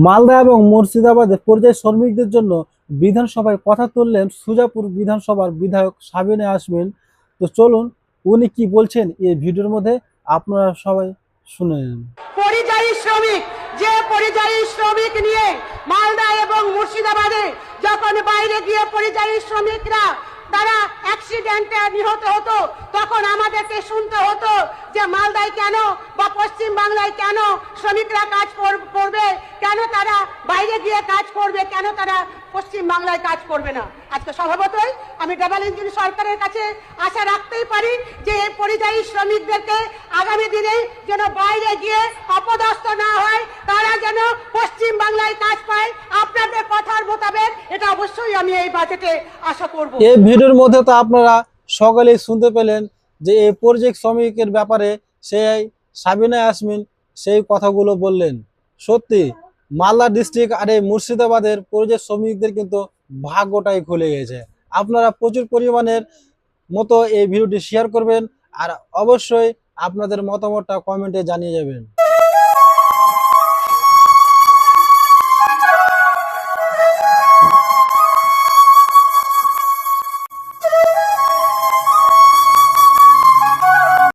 মালদা এবং মুর্শিদাবাদে পরিযায়ী শ্রমিকদের জন্য বিধানসভায় কথা তুললেন সুজাপুর বিধানসভার বিধায়ক সাবিনা ইয়াসমিন। তো চলুন উনি কি বলছেন এই ভিডিওর মধ্যে আপনারা সবাই শুনে নিন। পরিযায়ী শ্রমিক, যে পরিযায়ী শ্রমিক নিয়ে মালদা এবং মুর্শিদাবাদে যখন বাইরে গিয়ে পরিযায়ী শ্রমিকরা তারা অ্যাক্সিডেন্টে নিহত হতো, তখন আমাদেরকে শুনতে হতো যে মালদায় কেন বা পশ্চিম বাংলায় কেন শ্রমিকরা কাজ করবে, কেন তারা বাইরে গিয়ে কাজ করবে, কেন তারা পশ্চিম বাংলায় কাজ করবে না। আজকে স্বভাবতই আমি ডাবল ইঞ্জিন সরকারের কাছে আশা রাখতেই পারি যে এই পরিযায়ী শ্রমিকদেরকে আগামী দিনে যেন বাইরে গিয়ে অপদস্থ না হয়, তারা যেন পশ্চিম বাংলায় কাজ পায়। আপনাদের কথার মোতাবেক এটা অবশ্যই আমি এই বাজেটে আশা করব। এই ভিডিওর মধ্যে তো আপনারা সকলেই শুনতে পেলেন যে এই পরিযায়ী শ্রমিকের ব্যাপারে সেই সাবিনা ইয়াসমিন সেই কথাগুলো বললেন। সত্যি মালদা ডিস্ট্রিক্ট আর এই মুর্শিদাবাদের পরিযায়ী শ্রমিকদের কিন্তু ভাগ্যটাই খুলে গেছে। আপনারা প্রচুর পরিমাণের মতো এই ভিডিওটি শেয়ার করবেন আর অবশ্যই আপনাদের মতামতটা কমেন্টে জানিয়ে যাবেন।